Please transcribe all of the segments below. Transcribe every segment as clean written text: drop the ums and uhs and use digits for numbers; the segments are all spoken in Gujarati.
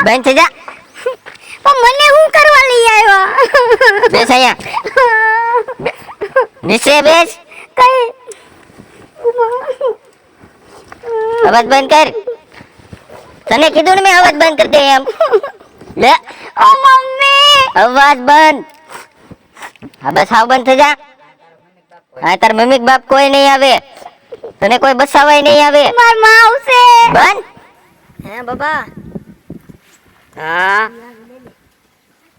બેન થઈ જા. પણ મને હું કરવા લઈ આવ્યો? બેસ અહીંયા. નીચે બેસ. કઈ અવાજ બંધ કર. તને કીધું ને મેં અવાજ બંધ કરી દે એમ. લે ઓ મમ્મી અવાજ બંધ. હા બસ હાવ બંધ થઈ જા. હા તાર મમ્મી કે બાપ કોઈ નહીં આવે. તને કોઈ બસાવાય નહીં આવે. માર માં આવશે. બંધ. હે બાબા? હા,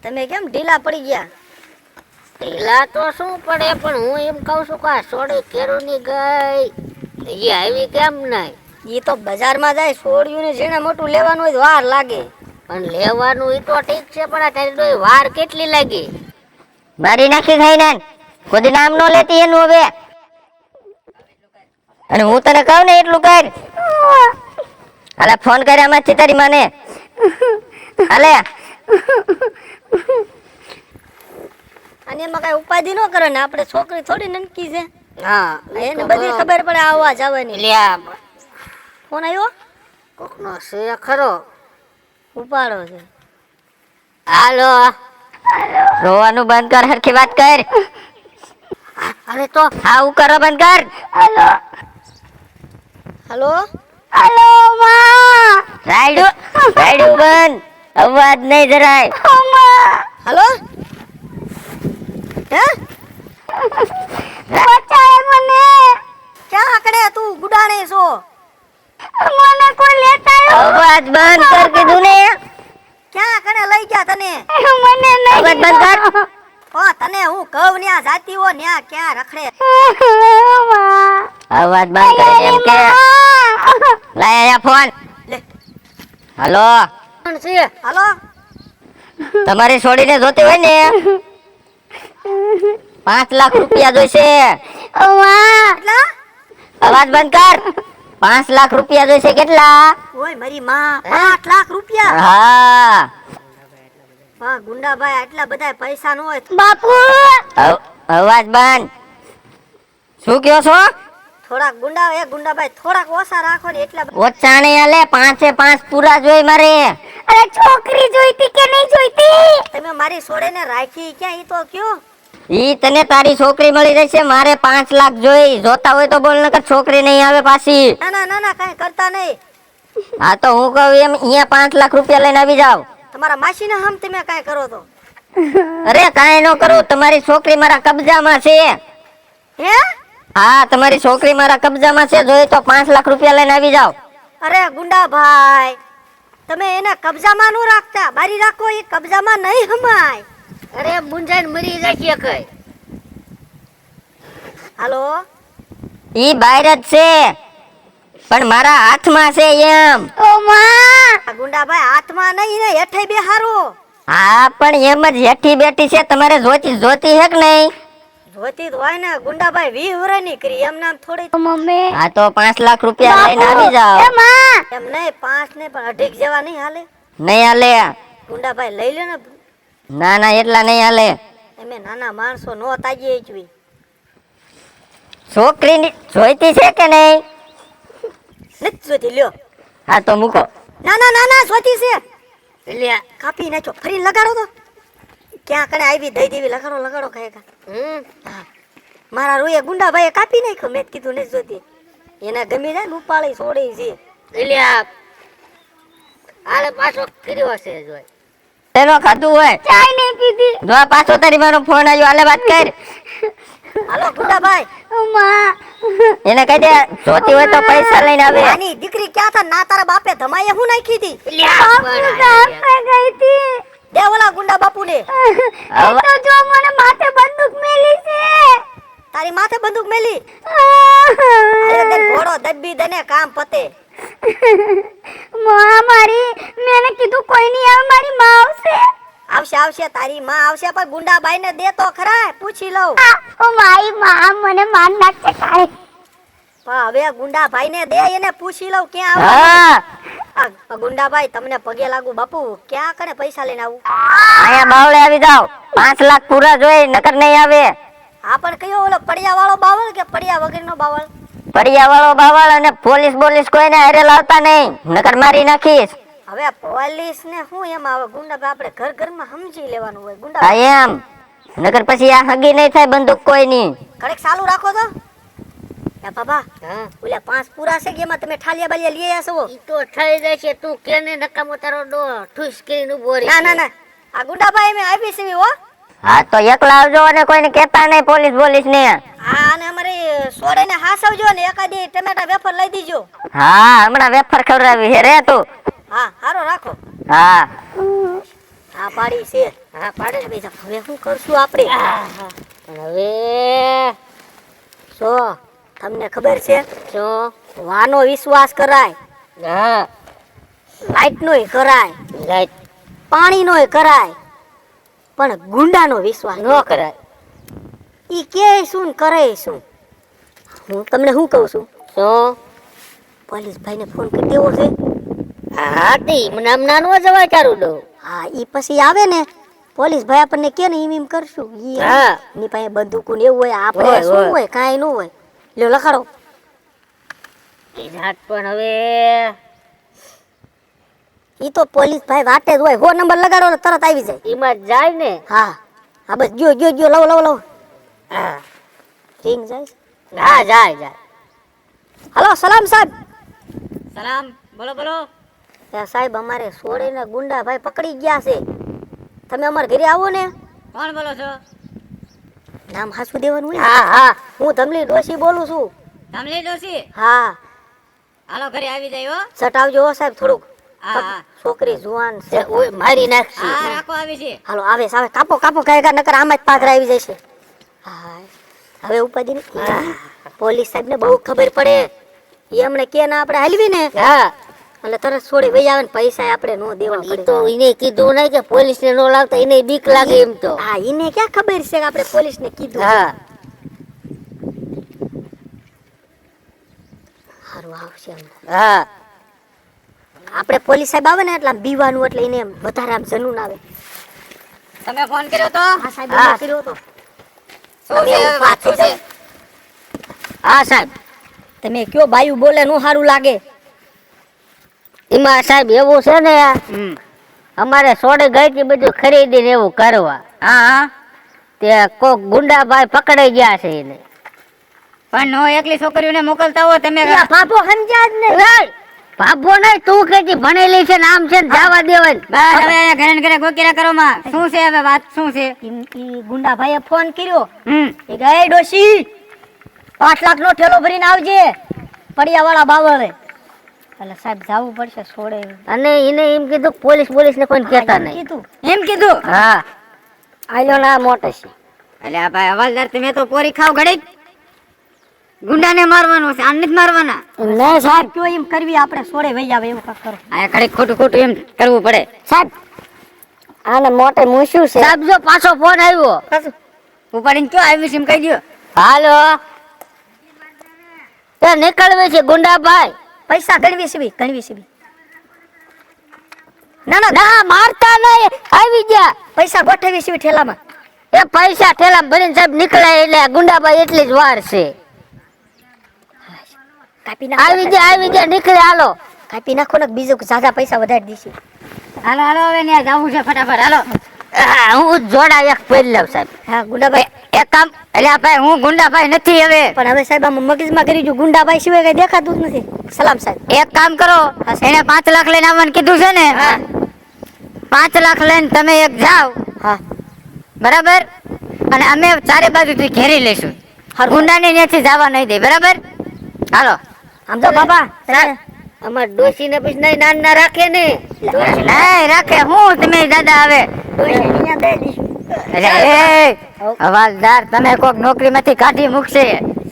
તમે કેમ ઢીલા પડી ગયા? ઢીલા તો શું પડે, પણ હું એમ કહું છું કે આ સોડી કેરોની ગઈ એ આવી કેમ નહીં? ઈ તો બજારમાં જાય છોડ્યું ને જેને મોટું લેવાનું હોય તો વાર લાગે. પણ લેવાનું એ તો ઠીક છે, પણ આ તારી ડોહી વાર કેટલી લાગી? મારી નાખી ખાઈ ને કોઈ નામ નો લેતી એનું હવે. અને હું તને કહું ને એટલું કર. હાલે ફોન કરે આમાંથી તારી માને. હાલે અને એમાં કઈ ઉપાધિ ન કરે ને, આપણે છોકરી થોડી નનકી છે. હા, એને બધી ખબર પડે આવવા જવાની. લ્યા ફોન આવ્યો? કોકનો છે ખરો. ઉપાડો છે. હાલો. રોવાનું બંધ કર, હરખી વાત કર. અરે તો આવું કરો બંધ કર. હાલો હાલો હાલો માં. રાયડું બંધ. અવાજ નહીં જરાય. ઓ માં હાલો. હે બચાય મને. ક્યાં આકડે તું ગુડાણે છો? મને કોઈ લેતા આવ્યો. અવાજ બંધ કર કીધું ને. ક્યાં આકડે લઈ ગયા તને? મને નહીં. અવાજ બંધ કર. ઓ તને હું કહું ન્યા જાતી હો ન્યા ક્યાં રખડે? માં. અવાજ બંધ કરે એમ કે. લાય આયા ફોન. લે હાલો કોણ છે? હાલો. તમારી છોડીને જોતી હોય ને 5 લાખ રૂપિયા જોઈશે. ઓ માં. કેટલા? અવાજ બંધ કર. 5 લાખ રૂપિયા જોઈશે. કેટલા? ઓય મારી માં 5 લાખ રૂપિયા. હા હા ગુંડાભાઈ આટલા બધા પૈસા નો હોય. બાપુ અવાજ બંધ. શું કયો છો? થોડાક ગુંડાભાઈ થોડાક ઓછા રાખો ને એટલા. ઓછા નહીં હાલે. 5 પૂરા જોઈ મારે. અરે છોકરી જોઈતી કે નહીં જોઈતી? તમે મારી છોડેને રાખી ક્યાં ઈ તો કયો? ઈ તને તારી છોકરી મળી જશે. મારે 5 લાખ જોઈ. જોતા હોય તો બોલ, નકર છોકરી નહીં આવે પાછી. ના ના કઈ કરતા નહીં. હા તો હું કહું એમ અહીંયા 5 લાખ રૂપિયા લઈને આવી જાવ. તમારા માસીને હમ તમે કઈ કરો તો? અરે કાંઈ ન કરું. તમારી છોકરી મારા કબજામાં છે. હે? હા તમારી છોકરી મારા કબજામાં છે. જોઈએ તો 5 લાખ રૂપિયા લઈને આવી જાવ. અરે ગુંડાભાઈ તમે એને કબજામાં નો રાખતા, બારી રાખો. એ કબજામાં નહીં હમાય. અરે મુંજાઈને મરી જશે કઈ. હાલો. ઈ બહાર જ છે, પણ મારા હાથમાં છે એમ. ઓ માં. આ ગુંડાભાઈ હાથમાં નહીં ને હેઠે બેહારો. હા પણ એમ જ હેઠી બેઠી છે. તમારે જોતી હે કે નહીં? જોતી તો હોય ને ગુંડાભાઈ 20 વર્ષની કરી એમ નામ થોડી. મમ્મી. હા તો 5 લાખ રૂપિયા લઈને આવી જાવ. એ માં. એમ નહીં 5 ને પણ 2.5 જેવા નહીં હાલે? નહીં હાલે. ગુંડાભાઈ લઈ લે ને. ના એટલા નહીં હાલે. તમે નાના માણસો નો તાજી જવી. છોકરી જોઈતી છે કે નહીં? નથી જોતી લ્યો. હા તો મૂકો. ના જોતી છે. લ્યા કાપી નાખો ફરી લગાડો તો. ક્યાં કણે આવી દઈ દેવી. લગાડો ખાય. મારા રોએ ગુંડાભાઈએ કાપી નાખ્યો. મેં કીધું નથી જોતી. એને ગમી જાય ને ઉપાડી છોડી છે. લ્યા આલે પાછો કર્યો છે જોઈ. તેનો ખાતું હોય. ચાય નહીં પીધી. જો આ પાછો તારી મારો ફોન આવ્યો. હાલે વાત કર. હાલો ગુંડાભાઈ. ઓ માં. એને કહી દે જોતી હોય તો પૈસા લઈને આવે. આની દીકરી ક્યાં થા? ના તારા બાપે ધમાઈએ હું નાખી હતી? લ્યા બાપુ સાપે ગઈ હતી. દે ઓલા ગુંડા બાપુને. એ તો જો મને માથે બંદૂક મેલી છે. તારી માથે બંદૂક મેલી. અરે તને ઘોડો દબ્બી દને કામ પતે. મારી મેને કીધું કોઈ નહીં આવે. મારી માં આવશે. આવશે તારી માં આવશે, પણ ગુંડાભાઈ ને દે તો ખરા. પૂછી લઉં. ઓ મારી માં મને માર નાખશે કાલે. પણ હવે ગુંડાભાઈ ને દે, એને પૂછી લઉં ક્યાં આવે. હા આ ગુંડાભાઈ તમને પગે લાગુ બાપુ. ક્યાં કને પૈસા લઈને આવું? અહીંયા બાવળે આવી જાવ. 5 લાખ પૂરા જોઈ, નકર નહીં આવે. હા પણ કયો ઓલો પડિયા વાળો બાવળ કે પડિયા વગરનો બાવળ? પડિયા વાળો બાવળ. અને પોલીસ કોઈને હારે લાવતા નહીં, નકર મારી નાખીશ. હવે પોલીસ ને શું એમાં હવે ગુંડા આપણે ઘર ઘરમાં સમજી લેવાનું હોય ગુંડા હા એમ નકર પછી આ હગી નહીં થાય બંદૂક કોઈ ની. ઘડીક ચાલુ રાખો તો એ બાબા હા ઓલા 5 પૂરા છે કે એમાં તમે ઠાલિયા બાલિયા લઈ આવ્યા છો? ઈ તો થઈ જશે તું કેને નકામો તારો ડો ઠુસ કરીને ઉભો રહી ના ના ના આ ગુંડાભાઈ મેં આવી છે હો. હા તો એકલા આવજો અને કોઈને કહેતા નહીં પોલીસ ને. હા અને અમારે સોડે ને હાસવજો ને એકાદી ટમેટા વેફર લઈ દીજો. હા હમણાં વેફર ખવડાવી છે રે તું. હા હારો રાખો. હા હા પાડી છે. હા પાડે હવે શું કરશું આપણે? પણ હવે સો તમને ખબર છે શું વાનો વિશ્વાસ કરાય, હા લાઈટ નોય કરાય, લાઈટ પાણી નોય કરાય, પણ ગુંડાનો વિશ્વાસ ન કરાય. ઈ કે શું ને કરે શું? હું તમને શું કહું છું, શું પોલીસ ભાઈને ફોન કરી દેવો છે. હા તી મને આમ નાનો જવાય તારું ડો. હા ઈ પછી આવે ને પોલીસ ભાઈ આપણને કે ને એમ કરશું. ઈ હા ની પાસે બંદૂક ને એવું હોય, આપણે હોય, શું હોય. હોય કાંઈ ન હોય. લ્યો લખાડો. ઈ જાત પણ હવે ઈ તો પોલીસ ભાઈ વાટે જ હોય. 100 નંબર લગાડો એટલે તરત આવી જાય. ઈમાં જાય ને. હા હા બસ ગયો લવો હા રિંગ જાય છે. હા જાય જાય. હલો સલામ સાહેબ. સલામ બોલો બોલો. એ સાહેબ અમારે સોળીને ગુંડા ભાઈ પકડી ગયા છે. તમે અમારા ઘરે આવો ને. કોણ બોલો છો? નામ હાસુ દેવાનું હોય. હા હા હું ધમલી ડોશી બોલું છું. તમને ડોસી હા હાલો ઘરે આવી જાય હો. સટ આવજો હો સાહેબ થોડુંક. હા હા છોકરી જુવાન છે. ઓય મારી નાખશે. હા, રાખો આવી છે. હાલો આવે છે, આવે કાપો કાયગા નકર આમાં જ પાથરા આવી જશે. હા હવે ઉપાધિ નહીં. પોલીસ સાહેબ ને બહુ ખબર પડે. એ હમણે કે ના આપણે હાલવી ને હા એટલે તરત છોડી વહી આવે ને પૈસા આપણે નો દેવા ઈ પડે. તો ઈને કીધું નહીં કે પોલીસ ને નો લાવતા ઈને બીક લાગે એમ તો. હા એને ક્યાં ખબર છે કે આપણે પોલીસ ને કીધું. હા હારું આવશે હમણાં. હા આપણે પોલીસ સાહેબ આવે ને એટલે આમ બીવાનું એટલે એને વધારે આમ જનૂન આવે. તમે ફોન કર્યો તો? હા સાહેબ હા. મેં કર્યો હતો. શું છે હવે વાત શું છે? હા સાહેબ તમે કયો બાયું બોલે નું સારું લાગે. એમાં સાહેબ એવું છે ને અમારે સોડે ગઈ હતી બધું ખરીદીને એવું કરવા. હા તે કોક ગુંડાભાઈ પકડાઈ ગયા છે એને. પણ નો એકલી છોકરીઓને મોકલતા હો તમે. યા બાપો સમજ્યા જ નહીં. ભાભો નહીં તું કેતી ભણેલી છે ને આમ છે ને જવા દેવાય. બસ હવે ઘરે ને ઘરે ગોકીરા કરો માં. શું છે હવે વાત શું છે? ઈ ગુંડા ભાઈએ ફોન કર્યો. હમ એ ગઈ ડોશી 5 લાખ નો ઠેલો ભરીને આવજે પડિયા વાળા બાવળે. એટલે સાહેબ જાવું પડશે છોડે. અને એને એમ કીધું પોલીસ ને કોઈ કહેતા નહીં. કીધું એમ કીધું. હા આલ્યો ના મોટો છે. એટલે આ ભાઈ હવાલદાર તમે તો પોરી ખાવ ઘડી. ગુંડાને મારવાનો છે આને નથી મારવાના. ના સાહેબ કયો એમ કરવી આપણે છોડે વહી આવે એવું કાક કરો. આ ઘડી ખોટું એમ કરવું પડે. સાહેબ આને મોટે મૂસ્યું છે. સાહેબ જો પાછો ફોન આવ્યો. ઉપાડીને કયો આવી છે એમ કહી દો. હાલો એ નીકળવી છે ગુંડાભાઈ. પૈસા ગણવી છે. ના ના ના મારતા નહીં આવી ગયા. પૈસા ગોઠવી છે ઠેલામાં. એ પૈસા ઠેલા ભરીને સાહેબ નીકળ્યા એટલે ગુંડાભાઈ એટલી જ વાર છે. કાપી નાખો. આવી ગયા નીકળે હાલો. કાપી નાખો ને બીજું જાજા પૈસા વધારી દીધી. હાલો હવે ત્યાં જવું છે ફટાફટ હાલો. હા, હું જોડા એક પહેરી લઉં સાહેબ. હા ગુંડાભાઈ એક કામ એટલે આ ભાઈ હું ગુંડાભાઈ નથી હવે. પણ હવે સાહેબ આમ મગજમાં કરી જો ગુંડાભાઈ સિવાય કઈ દેખાતું જ નથી. સલામ સાહેબ. એક કામ કરો એને 5 લાખ લઈને આવવાનું કીધું છે ને. 5 લાખ લઈને તમે એક જાઓ. હા બરાબર અને અમે ચારે બાજુથી ઘેરી લઈશું. ગુંડાને ત્યાંથી જવા નહીં દે. બરાબર હાલો. આમ તો બાબા અમાર ડોશી ને પછી નહીં નાના રાખે ને. નહીં રાખે હું તમે દાદા આવે. એટલે એ હવાલદાર તમે કોક નોકરીમાંથી કાઢી મૂકશે.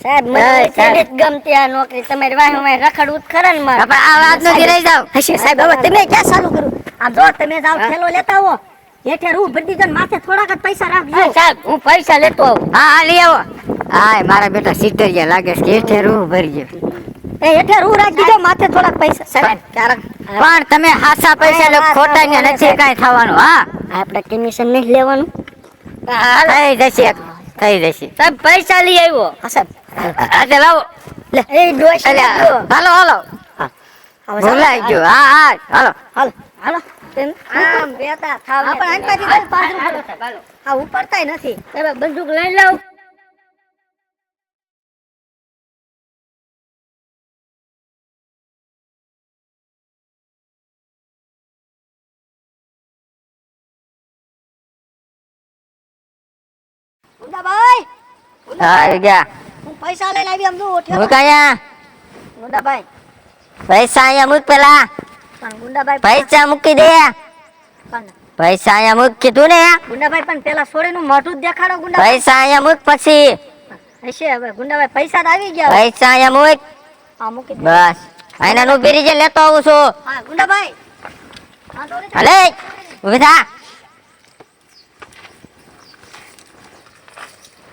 સાહેબ મને નથી ગમતી આ નોકરી. તમારી વાહ હું રખડવું જ ખરા ને મારે. પણ આ વાત નથી રહી જાવ. હશે સાહેબ હવે તમે ક્યાં ચાલુ કરું. આમ જો તમે જાવ થેલો લેતા આવો હેઠે રૂ ભરી દીધો ને માથે થોડાક જ પૈસા રાખજો. સાહેબ હું પૈસા લેતો આવું. હા લઈ આવો. હા મારા બેટા સિત્તેરિયા લાગે છે કે હેઠે રૂ ભરી ગયો. એ હેઠે રૂ રાખી દીધો માથે થોડાક પૈસા. સાહેબ ક્યારેક પણ તમે હાસા પૈસા લો ખોટા ને નથી કાંઈ થવાનું. હા આપણે કમિશન નહીં લેવાનું. થઈ જશે. સાહેબ પૈસા લઈ આવ્યો. હા સાહેબ આજે લાવો. લે એ ડોશી હાલો હવે ભૂલાઈ ગયો. હા હાલો. હાલ હાલો આમ બેતા થાવ આપણે આમ પાછી દઈ 5 રૂપિયા હાલો આ ઉપડતાય નથી તમે બંદૂક લઈ લાવ. ગુંડાભાઈ હા આવી ગયા હું પૈસા લઈને આવી આમ જો મૂક ઓઠે અહીંયા ગુંડાભાઈ પૈસા અહીંયા મૂક પેલા પણ ગુંડાભાઈ પૈસા મૂકી દે પણ પૈસા અહીંયા મૂક કીધું ને ગુંડાભાઈ પણ પેલા સોરીનું મોઢું જ દેખાડો ગુંડાભાઈ પૈસા અહીંયા મૂક પછી હશે હવે ગુંડાભાઈ પૈસા તો આવી ગયા પૈસા અહીંયા મૂક હા મૂકી દે. બસ આના નું બેરી જે લેતો આવું છું હા ગુંડાભાઈ હા દોરી જા. અલે ઉભી થા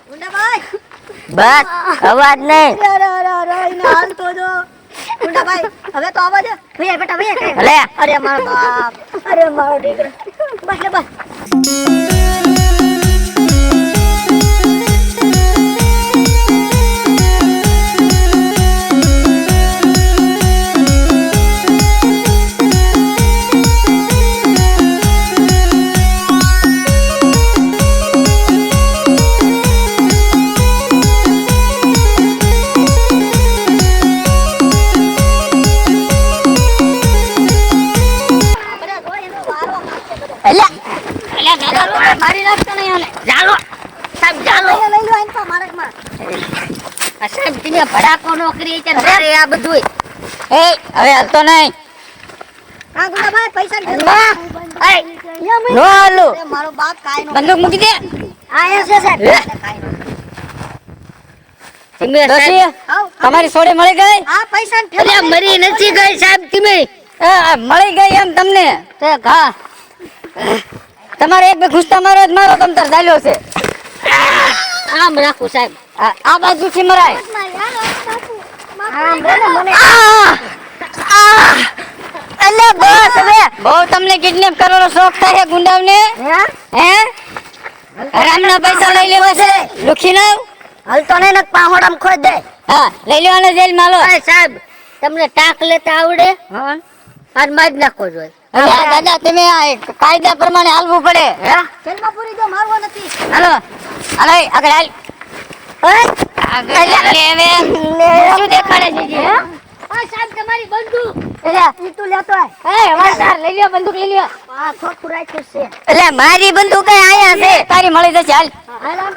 ગુંડાભાઈ બસ અવાજ નહીં અરે અરે અરે એને હાલ તો જો ગુંડાભાઈ હવે તો આવા દે ભૈયા બેટા ભૈયા અલે અરે મારો બાપ અરે મારો દીકરો બસ લે બસ બધા જો એનો વારો મારશે બધા અલે મારી નાખતો નહીં આને ચાલો સાહેબ ચાલો. લઈ લો આને તો મારકમાં આ સાહેબ તમે ભડાકો નો કરી છે મારે આ બધું એ હવે હાલતો નહીં હા ગુંડાભાઈ પૈસા દે નો હાલું અરે મારો બાપ કાઈ નો બંદૂક મૂકી દે આયા છે સાહેબ કાઈ નો તમે ડોશી આવ તમારી સોડી મળી ગઈ આ પૈસા ને અરે મરી નથી ગઈ સાહેબ તમે. મળી ગઈ એમ તમને તે ઘા તમારે એક બે ઘૂસતા મારો જ મારો તમ તાર ચાલ્યો છે આમ રાખો સાહેબ. આ બાજુથી મરાય હા બોલે મને અલે બસ હવે બહુ તમને કિડનેપ કરવાનો શોખ થાય છે ગુંડાઓને હે હરામના પૈસા લઈ લેવા છે લુખી ના હલતો નહીં ને પાહોડામ ખોદ દે હા લઈ લેવાના જેલ માં લો અરે સાહેબ તમને ટાક લેતા આવડે હા આજ માર નાખો જોઈએ. અરે આ દાદા તમે આ કાયદા પ્રમાણે હાલવું પડે હે જેલમાં પૂરી દો મારવો નથી હાલો હાલો આગળ હાલ આગળ લે હવે શું દેખાડે છે જી, હે આ સાહેબ તમારી બંદૂક. એટલે ઈ તું લેતો આય એ વારદાર લઈ લ્યો બંદૂક લઈ લ્યો આ ખોખું રાખ્યું છે એટલે મારી બંદૂક આયા છે તારી મળી જશે હાલ હાલ આમ